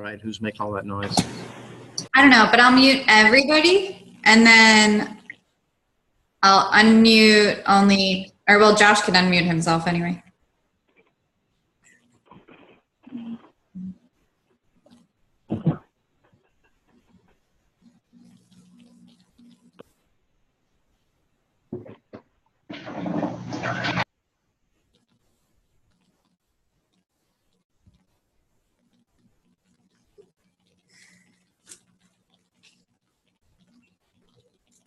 right? Who's making all that noise? I don't know, but I'll mute everybody and then I'll unmute only, or well, Josh can unmute himself anyway.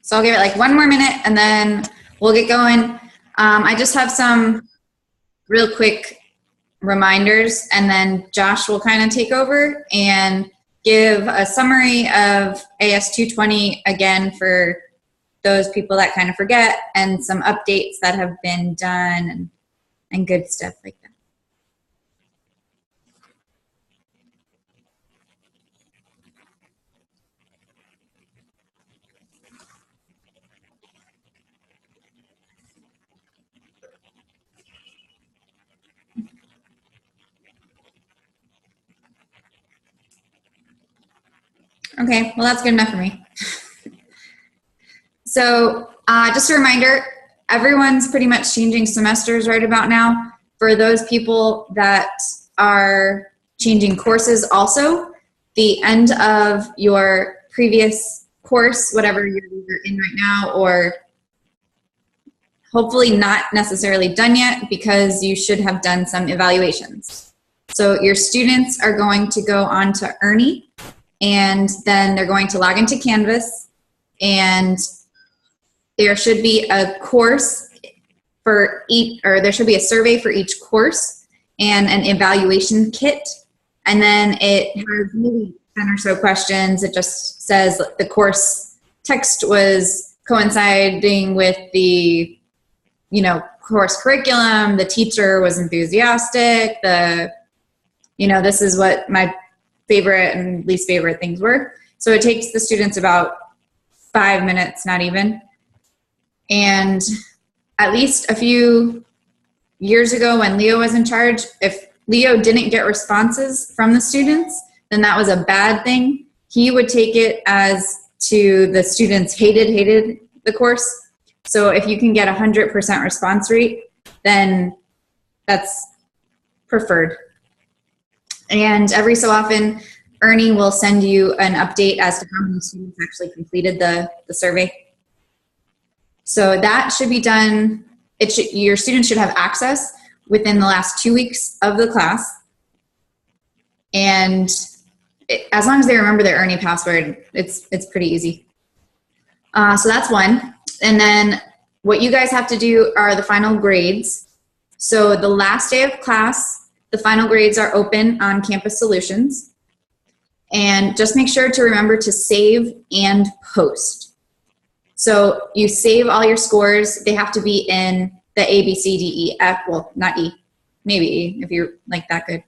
So I'll give it like 1 more minute and then we'll get going. I just have some real quick reminders and then Josh will kind of take over and give a summary of AS 220 again for those people that kind of forget and some updates that have been done and good stuff like that. Okay, well that's good enough for me. So just a reminder, everyone's pretty much changing semesters right about now. For those people that are changing courses also, the end of your previous course, whatever you're in right now, or hopefully not necessarily done yet because you should have done some evaluations. So your students are going to go on to Ernie and then they're going to log into Canvas and there should be a course for each, or there should be a survey for each course and an evaluation kit. And then it has maybe 10 or so questions. It just says the course text was coinciding with the, course curriculum, the teacher was enthusiastic, this is what my favorite and least favorite things were. So it takes the students about 5 minutes, not even. And at least a few years ago when Leo was in charge, if Leo didn't get responses from the students, then that was a bad thing. He would take it as to the students hated the course. So if you can get 100% response rate, then that's preferred. And every so often, Ernie will send you an update as to how many students actually completed the survey. So that should be done. Your students should have access within the last 2 weeks of the class. And as long as they remember their Ernie password, it's pretty easy. So that's one. And then what you guys have to do are the final grades. So the last day of class, the final grades are open on Campus Solutions. And just make sure to remember to save and post. So you save all your scores. They have to be in the A, B, C, D, E, F. Well, not E. Maybe E if you're like that good.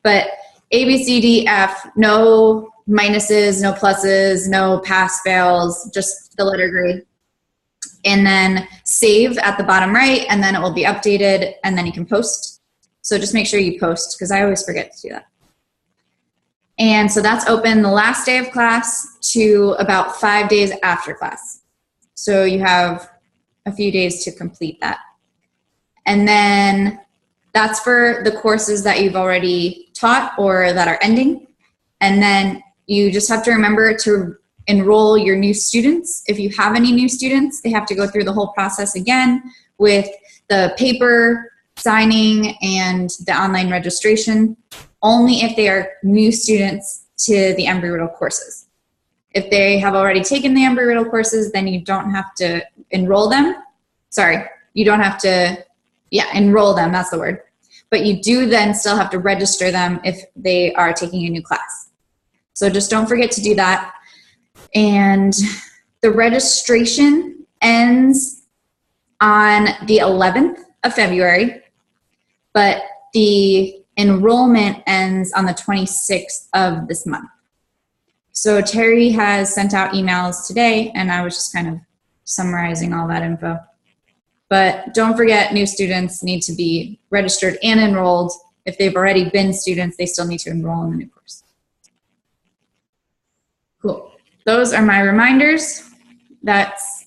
But A, B, C, D, F, no minuses, no pluses, no pass fails, just the letter grade. And then save at the bottom right, and then it will be updated, and then you can post. So just make sure you post, because I always forget to do that. And so that's open the last day of class to about 5 days after class. So you have a few days to complete that. And then that's for the courses that you've already taught or that are ending. And then you just have to remember to enroll your new students. If you have any new students, they have to go through the whole process again with the paper signing and the online registration, only if they are new students to the Embry-Riddle courses. If they have already taken the Embry-Riddle courses, then you don't have to enroll them. Sorry, you don't have to, enroll them, that's the word. But you do then still have to register them if they are taking a new class. So just don't forget to do that. And the registration ends on the 11th of February, but the enrollment ends on the 26th of this month. So Terry has sent out emails today, and I was just kind of summarizing all that info. But don't forget, new students need to be registered and enrolled. If they've already been students, they still need to enroll in the new course. Cool. Those are my reminders. That's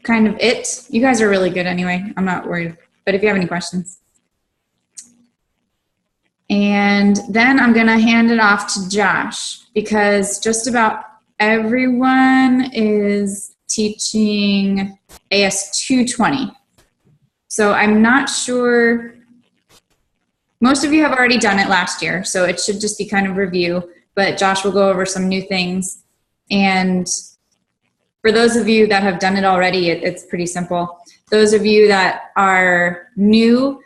kind of it. You guys are really good anyway. I'm not worried. But if you have any questions. And then I'm going to hand it off to Josh because just about everyone is teaching AS 220. So I'm not sure. Most of you have already done it last year, so it should just be kind of review. But Josh will go over some new things. And for those of you that have done it already, it's pretty simple. Those of you that are new,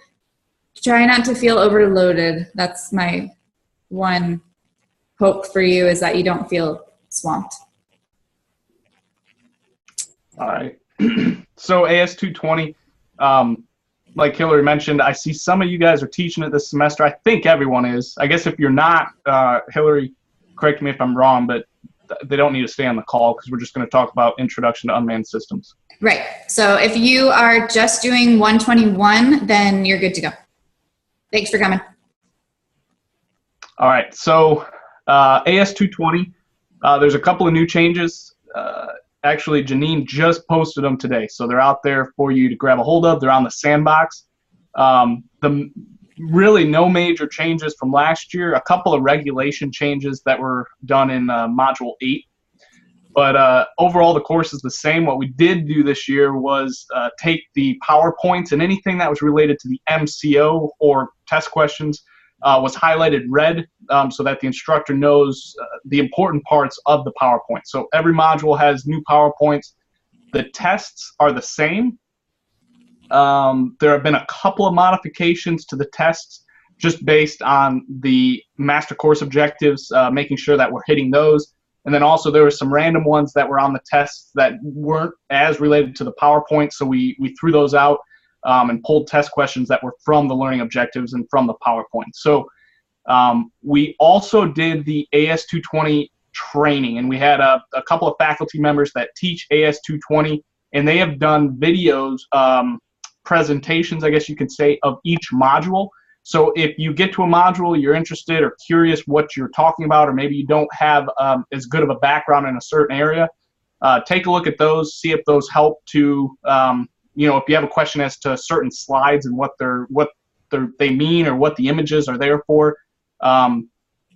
try not to feel overloaded. That's my one hope for you, is that you don't feel swamped. All right. So AS 220, like Hillary mentioned, I see some of you guys are teaching it this semester. I think everyone is. I guess if you're not, Hillary, correct me if I'm wrong, but they don't need to stay on the call because we're just going to talk about Introduction to Unmanned Systems. Right. So if you are just doing 121, then you're good to go. Thanks for coming. All right. So AS 220, there's a couple of new changes. Actually, Janine just posted them today, so they're out there for you to grab a hold of. They're on the sandbox. Really no major changes from last year. A couple of regulation changes that were done in Module 8. But overall, the course is the same. What we did do this year was take the PowerPoints and anything that was related to the MCO or test questions was highlighted red so that the instructor knows the important parts of the PowerPoint. So every module has new PowerPoints. The tests are the same. There have been a couple of modifications to the tests just based on the master course objectives, making sure that we're hitting those. And then also there were some random ones that were on the tests that weren't as related to the PowerPoint, so we threw those out and pulled test questions that were from the learning objectives and from the PowerPoint. So we also did the AS 220 training, and we had a couple of faculty members that teach AS 220, and they have done videos, presentations, I guess you could say, of each module. So if you get to a module, you're interested or curious what you're talking about, or maybe you don't have as good of a background in a certain area, take a look at those, see if those help to, if you have a question as to certain slides and what they mean or what the images are there for,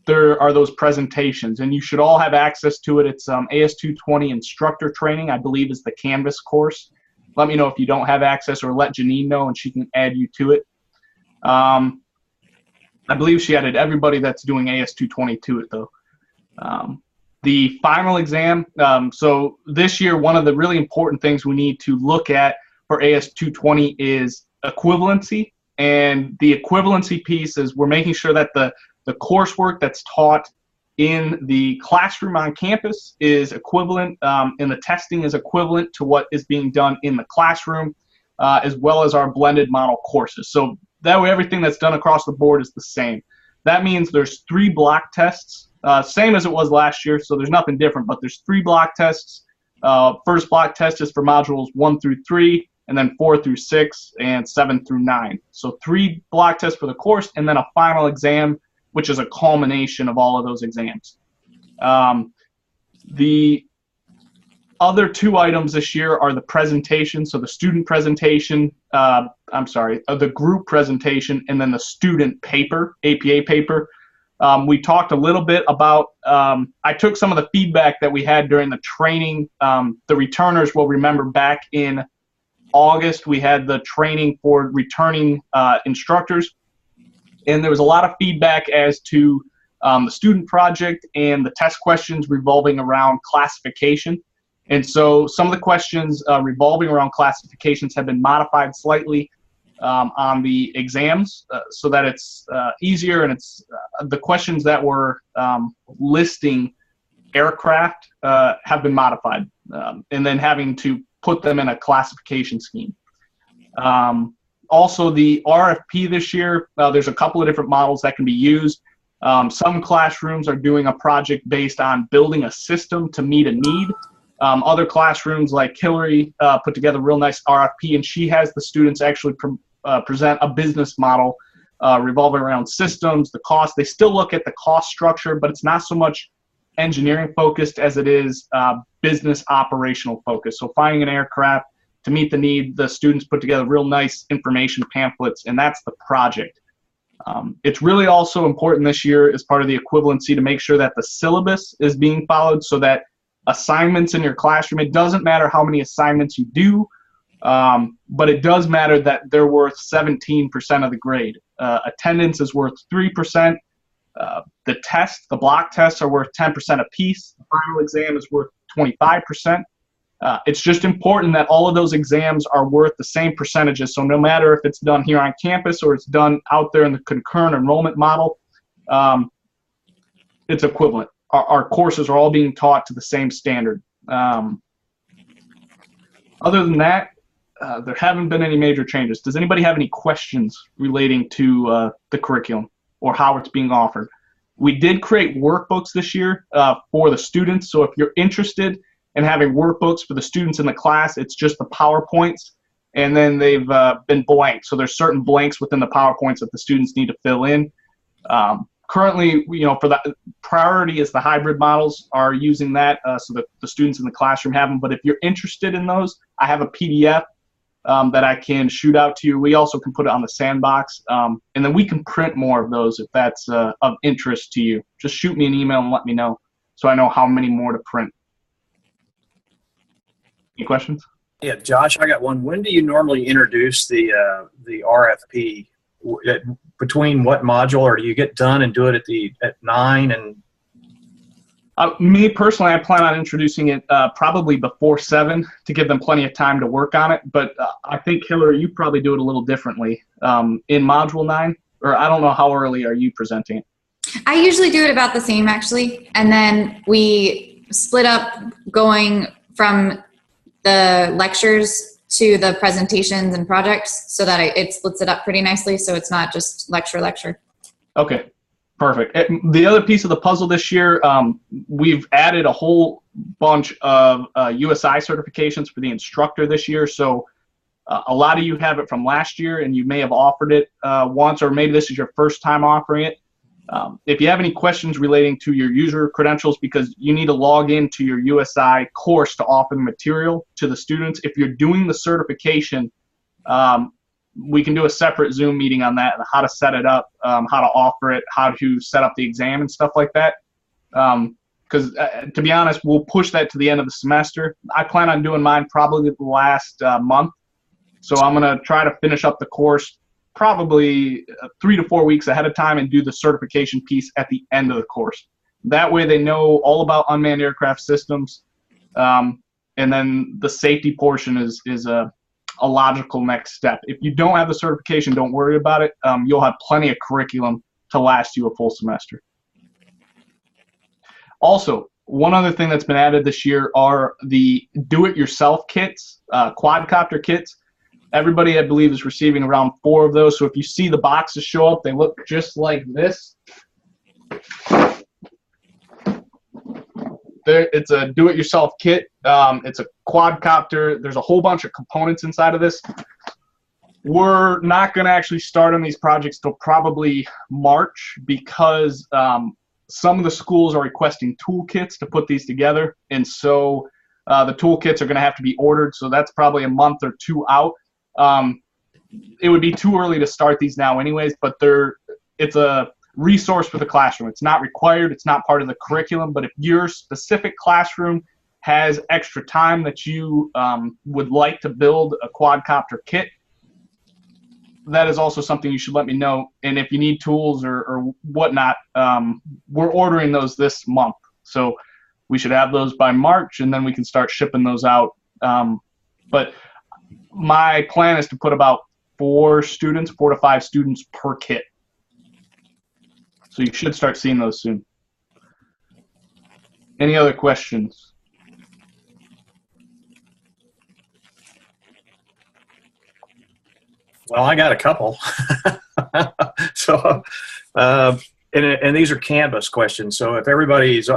there are those presentations, and you should all have access to it. It's AS 220 instructor training, I believe, is the Canvas course. Let me know if you don't have access, or let Janine know and she can add you to it. I believe she added everybody that's doing AS 220 to it, though. The final exam, so this year, one of the really important things we need to look at for AS 220 is equivalency. And the equivalency piece is we're making sure that the coursework that's taught in the classroom on campus is equivalent, and the testing is equivalent to what is being done in the classroom, as well as our blended model courses. So that way everything that's done across the board is the same. That means there's 3 block tests, same as it was last year, so there's nothing different, but there's 3 block tests. First block test is for modules 1 through 3, and then 4 through 6, and 7 through 9. So 3 block tests for the course, and then a final exam, which is a culmination of all of those exams. The other 2 items this year are the presentation, so the student presentation, the group presentation, and then the student paper, APA paper. We talked a little bit about, I took some of the feedback that we had during the training. The returners will remember back in August, we had the training for returning instructors, and there was a lot of feedback as to the student project and the test questions revolving around classification. And so some of the questions revolving around classifications have been modified slightly on the exams so that it's easier, and it's the questions that were listing aircraft have been modified, and then having to put them in a classification scheme. Also, the RFP this year, there's a couple of different models that can be used. Some classrooms are doing a project based on building a system to meet a need. Other classrooms, like Hillary, put together a real nice RFP, and she has the students actually present a business model revolving around systems, the cost. They still look at the cost structure, but it's not so much engineering focused as it is business operational focused. So finding an aircraft to meet the need, the students put together real nice information pamphlets, and that's the project. It's really also important this year as part of the equivalency to make sure that the syllabus is being followed, so that assignments in your classroom, it doesn't matter how many assignments you do, but it does matter that they're worth 17% of the grade. Attendance is worth 3%. The block tests are worth 10% apiece. The final exam is worth 25%. It's just important that all of those exams are worth the same percentages. So no matter if it's done here on campus or it's done out there in the concurrent enrollment model, it's equivalent. Our courses are all being taught to the same standard. Other than that, there haven't been any major changes. Does anybody have any questions relating to the curriculum or how it's being offered? We did create workbooks this year for the students. So if you're interested in having workbooks for the students in the class, it's just the PowerPoints, and then they've been blank. So there's certain blanks within the PowerPoints that the students need to fill in. Currently, for the priority is the hybrid models are using that so that the students in the classroom have them. But if you're interested in those, I have a PDF that I can shoot out to you. We also can put it on the sandbox, and then we can print more of those if that's of interest to you. Just shoot me an email and let me know so I know how many more to print. Any questions? Yeah, Josh, I got one. When do you normally introduce the RFP? Between what module, or do you get done and do it at 9? And me personally, I plan on introducing it probably before 7 to give them plenty of time to work on it. But I think, Hillary, you probably do it a little differently in module 9, or I don't know, how early are you presenting it? I usually do it about the same, actually, and then we split up going from the lectures to the presentations and projects so that it splits it up pretty nicely, so it's not just lecture. Okay, perfect. The other piece of the puzzle this year, we've added a whole bunch of USI certifications for the instructor this year. So a lot of you have it from last year, and you may have offered it once, or maybe this is your first time offering it. If you have any questions relating to your user credentials, because you need to log into your USI course to offer the material to the students, if you're doing the certification, we can do a separate Zoom meeting on that, how to set it up, how to offer it, how to set up the exam and stuff like that. Because to be honest, we'll push that to the end of the semester. I plan on doing mine probably the last month. So I'm going to try to finish up the course probably 3 to 4 weeks ahead of time and do the certification piece at the end of the course. That way they know all about unmanned aircraft systems. And then the safety portion is a logical next step. If you don't have the certification, don't worry about it. You'll have plenty of curriculum to last you a full semester. Also, one other thing that's been added this year are the do-it-yourself kits, quadcopter kits. Everybody, I believe, is receiving around 4 of those. So if you see the boxes show up, they look just like this. It's a do-it-yourself kit. It's a quadcopter. There's a whole bunch of components inside of this. We're not going to actually start on these projects till probably March, because some of the schools are requesting toolkits to put these together. And so the toolkits are going to have to be ordered. So that's probably a month or 2 out. It would be too early to start these now anyways, but it's a resource for the classroom. It's not required. It's not part of the curriculum, but if your specific classroom has extra time that you would like to build a quadcopter kit, that is also something you should let me know. And if you need tools or whatnot, we're ordering those this month. So we should have those by March, and then we can start shipping those out. But my plan is to put about 4 to 5 students per kit. So you should start seeing those soon. Any other questions? Well, I got a couple. So, and these are Canvas questions. So if everybody is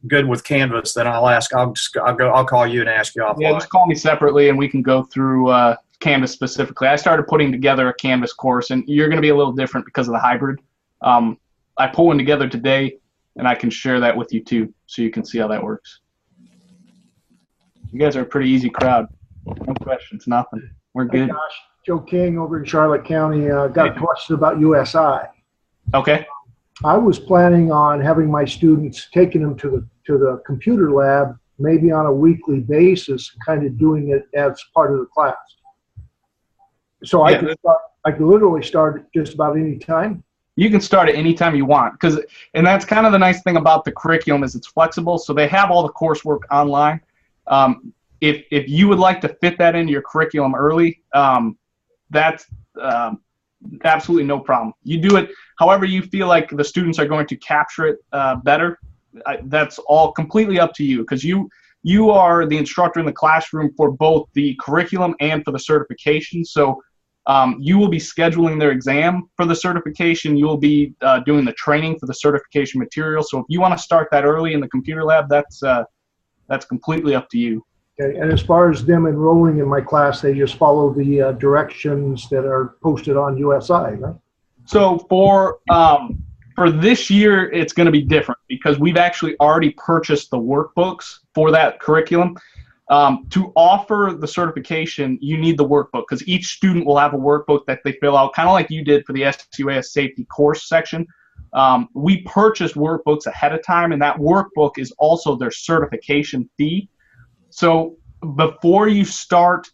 good with Canvas, then I'll call you and ask you offline. Yeah, just call me separately and we can go through Canvas specifically. I started putting together a Canvas course, and you're going to be a little different because of the hybrid. I pulled one together today. and I can share that with you too, so you can see how that works. You guys are a pretty easy crowd. No questions, nothing. We're Hey, good. Josh, Joe King over in Charlotte County. Got a question about USI. Okay. I was planning on having my students taking them to the computer lab, maybe on a weekly basis, kind of doing it as part of the class. So Yeah. I could literally start at just about any time. You can start at any time you want, and that's kind of the nice thing about the curriculum is it's flexible. So they have all the coursework online. If you would like to fit that into your curriculum early, that's absolutely no problem. You do it however you feel like the students are going to capture it better. That's all completely up to you, because you are the instructor in the classroom for both the curriculum and for the certification. So you will be scheduling their exam for the certification. You will be doing the training for the certification material. So if you want to start that early in the computer lab, that's completely up to you. Okay. And as far as them enrolling in my class, they just follow the directions that are posted on USI, right? So for this year, it's going to be different because we've actually already purchased the workbooks for that curriculum. To offer the certification, you need the workbook because each student will have a workbook that they fill out, kind of like you did for the SUAS safety course section. We purchased workbooks ahead of time, and that workbook is also their certification fee. So before you start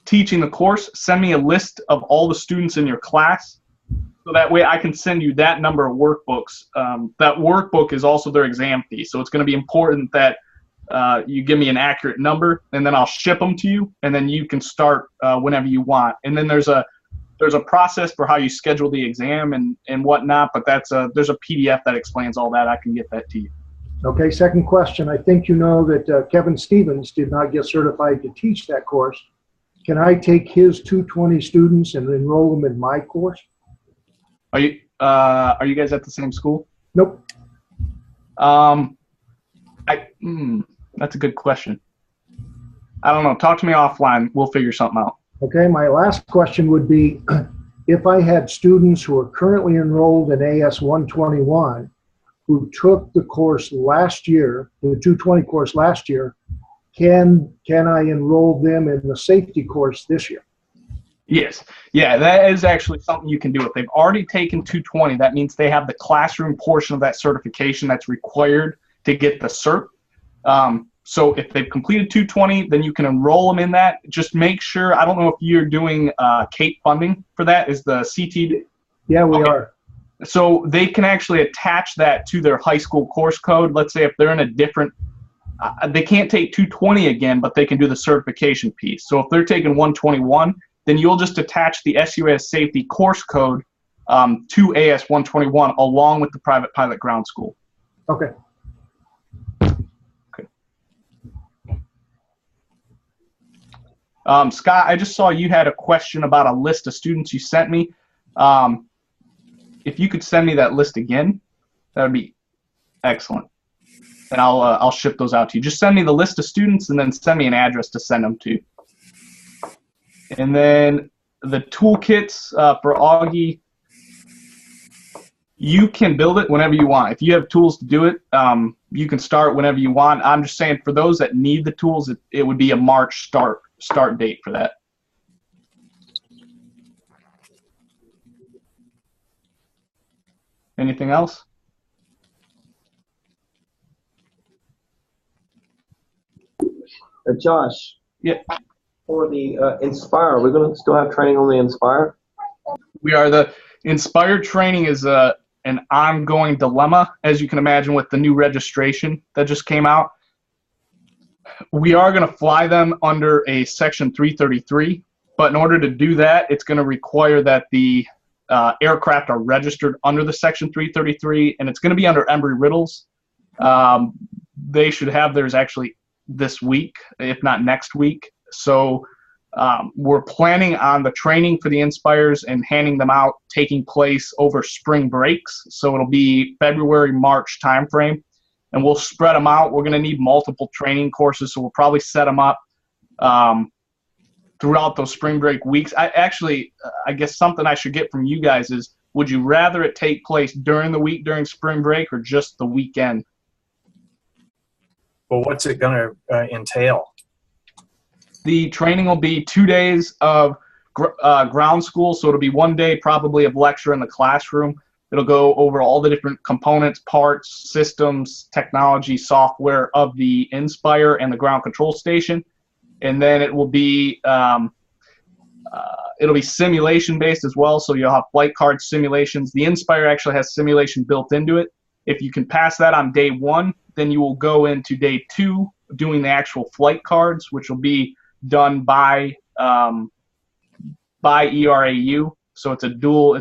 teaching the course, send me a list of all the students in your class. So that way I can send you that number of workbooks. That workbook is also their exam fee. So it's going to be important that you give me an accurate number, and then I'll ship them to you, and then you can start whenever you want. And then there's a process for how you schedule the exam and whatnot, but there's a PDF that explains all that. I can get that to you. Okay, second question. I think you know that Kevin Stevens did not get certified to teach that course. Can I take his 220 students and enroll them in my course? Are you guys at the same school? Nope. That's a good question. I don't know. Talk to me offline. We'll figure something out. Okay, my last question would be, if I had students who are currently enrolled in AS 121 who took the course last year, the 220 course last year, can I enroll them in the safety course this year? Yes. Yeah, that is actually something you can do. If they've already taken 220, that means they have the classroom portion of that certification that's required to get the cert. So if they've completed 220, then you can enroll them in that. Just make sure, I don't know if you're doing CAPE funding for that. Is the CT? Yeah, we are. So they can actually attach that to their high school course code. Let's say if they're in a different, they can't take 220 again, but they can do the certification piece. So if they're taking 121, then you'll just attach the SUAS safety course code to AS 121 along with the private pilot ground school. Okay. Scott, I just saw you had a question about a list of students you sent me. If you could send me that list again, that would be excellent. And I'll ship those out to you. Just send me the list of students and then send me an address to send them to. And then the toolkits for Augie, you can build it whenever you want. If you have tools to do it, you can start whenever you want. I'm just saying for those that need the tools, it would be a March start date for that. Anything else? Josh. Yeah. For the Inspire, we're going to still have training on the Inspire? We are. The Inspire training is an ongoing dilemma, as you can imagine, with the new registration that just came out. We are going to fly them under a Section 333, but in order to do that, it's going to require that the aircraft are registered under the Section 333, and it's going to be under Embry-Riddle's. They should have theirs actually this week, if not next week. So we're planning on the training for the Inspires and handing them out taking place over spring breaks. So it'll be February, March timeframe, and we'll spread them out. We're going to need multiple training courses, so we'll probably set them up throughout those spring break weeks. I guess something I should get from you guys is Would you rather it take place during the week during spring break or just the weekend? Well, what's it going to entail? The training will be 2 days of ground school, so it'll be 1 day probably of lecture in the classroom. It'll go over all the different components, parts, systems, technology, software of the Inspire and the ground control station. And then it will be simulation based as well, so you'll have flight card simulations. The Inspire actually has simulation built into it. If you can pass that on day 1, then you will go into day 2 doing the actual flight cards, which will be done by ERAU. So it's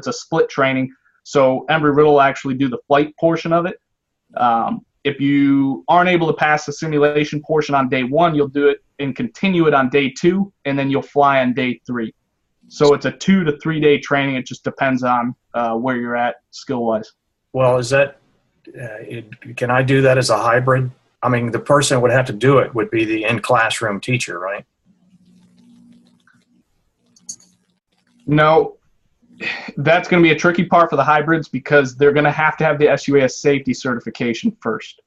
a split training. So Embry-Riddle will actually do the flight portion of it. If you aren't able to pass the simulation portion on day 1, you'll do it and continue it on day 2, and then you'll fly on day 3. So it's a 2 to 3 day training. It just depends on where you're at skill-wise. Well, is that can I do that as a hybrid? I mean, the person would have to do it would be the in-classroom teacher, right? No, that's going to be a tricky part for the hybrids because they're going to have the SUAS safety certification first.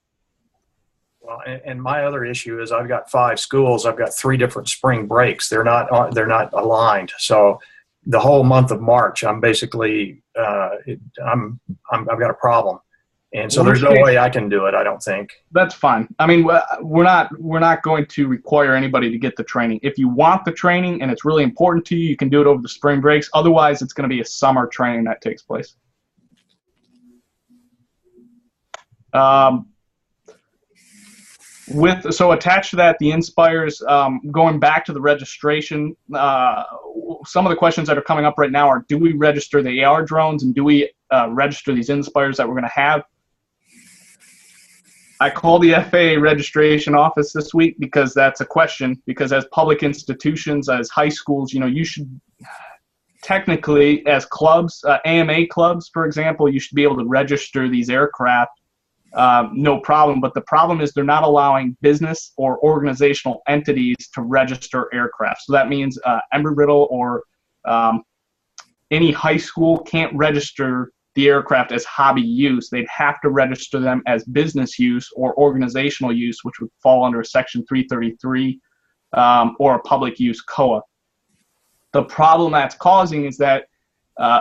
Well, and my other issue is I've got 5 schools. I've got 3 different spring breaks. They're not aligned. So the whole month of March, I'm basically I've got a problem, and so there's no way I can do it. I don't think. That's fine. I mean, we're not going to require anybody to get the training. If you want the training and it's really important to you, you can do it over the spring breaks. Otherwise, it's going to be a summer training that takes place. So attached to that, the Inspires, going back to the registration, some of the questions that are coming up right now are, do we register the AR drones and do we register these Inspires that we're going to have? I called the FAA registration office this week because that's a question, because as public institutions, as high schools, you should technically, as clubs, AMA clubs, for example, you should be able to register these aircraft. No problem, but the problem is they're not allowing business or organizational entities to register aircraft. So that means Embry-Riddle or any high school can't register the aircraft as hobby use. They'd have to register them as business use or organizational use, which would fall under Section 333 or a public use COA. The problem that's causing is that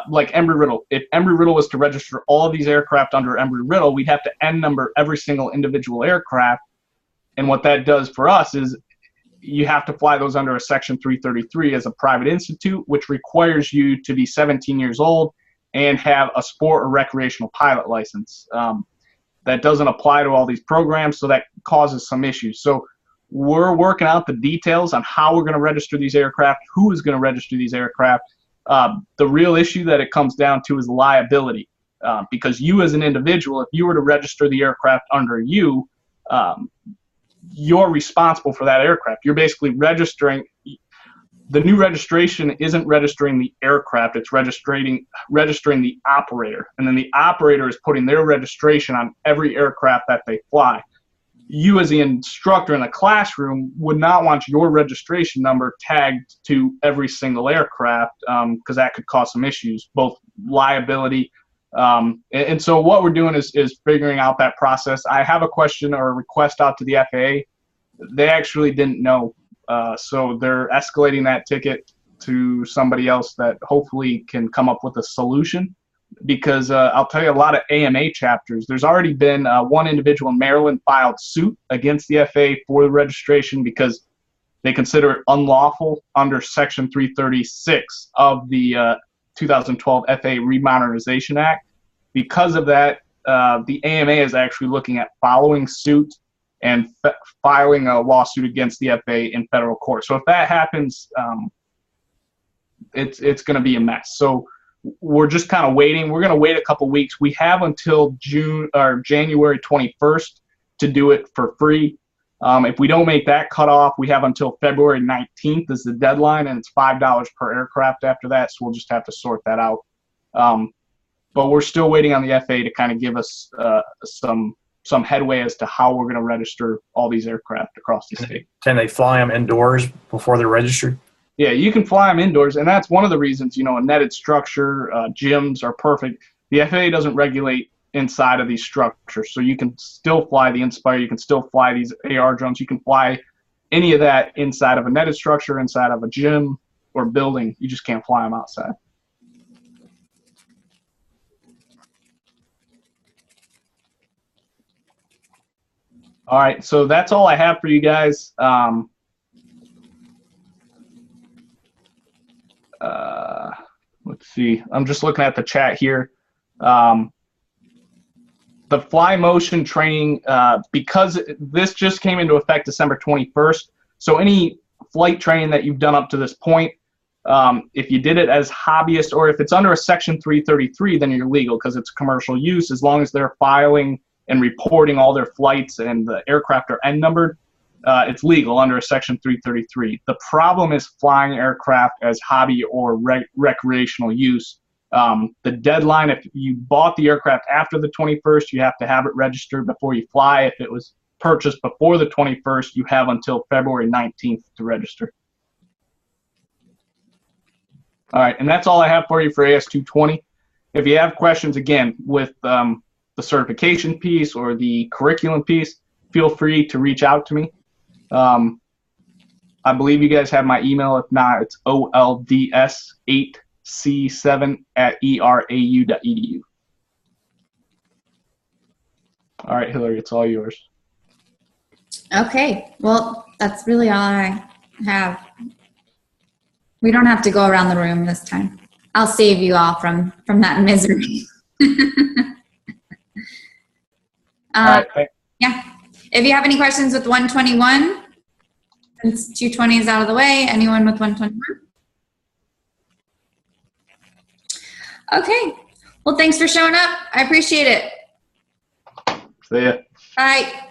like Embry-Riddle. If Embry-Riddle was to register all of these aircraft under Embry-Riddle, we'd have to N-number every single individual aircraft. And what that does for us is you have to fly those under a Section 333 as a private institute, which requires you to be 17 years old and have a sport or recreational pilot license. That doesn't apply to all these programs, so that causes some issues. So we're working out the details on how we're going to register these aircraft, who is going to register these aircraft. The real issue that it comes down to is liability, because you as an individual, if you were to register the aircraft under you, you're responsible for that aircraft. You're basically registering. The new registration isn't registering the aircraft, it's registering the operator. And then the operator is putting their registration on every aircraft that they fly. You as the instructor in the classroom would not want your registration number tagged to every single aircraft because that could cause some issues, both liability. And so what we're doing is figuring out that process. I have a question or a request out to the FAA. They actually didn't know. So they're escalating that ticket to somebody else that hopefully can come up with a solution. Because I'll tell you, a lot of AMA chapters, there's already been one individual in Maryland filed suit against the FAA for the registration because they consider it unlawful under Section 336 of the 2012 FAA Remodernization Act. Because of that, the AMA is actually looking at following suit and filing a lawsuit against the FAA in federal court. So if that happens, it's going to be a mess. So we're just kind of waiting. We're going to wait a couple weeks. We have until January 21st to do it for free. If we don't make that cutoff, we have until February 19th is the deadline, and it's $5 per aircraft after that, so we'll just have to sort that out. But we're still waiting on the FAA to kind of give us some headway as to how we're going to register all these aircraft across the state. Can they fly them indoors before they're registered? Yeah, you can fly them indoors, and that's one of the reasons, a netted structure, gyms are perfect. The FAA doesn't regulate inside of these structures, so you can still fly the Inspire, you can still fly these AR drones, you can fly any of that inside of a netted structure, inside of a gym or building. You just can't fly them outside. All right, so that's all I have for you guys. Let's see. I'm just looking at the chat here. The fly motion training, because this just came into effect December 21st, so any flight training that you've done up to this point, if you did it as hobbyist or if it's under a Section 333, then you're legal because it's commercial use as long as they're filing and reporting all their flights and the aircraft are end numbered. It's legal under a Section 333. The problem is flying aircraft as hobby or recreational use. The deadline, if you bought the aircraft after the 21st, you have to have it registered before you fly. If it was purchased before the 21st, you have until February 19th to register. All right, and that's all I have for you for AS220. If you have questions, again, with the certification piece or the curriculum piece, feel free to reach out to me. I believe you guys have my email. If not, it's olds8c7@erau.edu. All right, Hillary, it's all yours. Okay, well, that's really all I have. We don't have to go around the room this time. I'll save you all from that misery. All right, yeah. If you have any questions with 121, since 220 is out of the way, anyone with 121? Okay. Well, thanks for showing up. I appreciate it. See ya. Bye.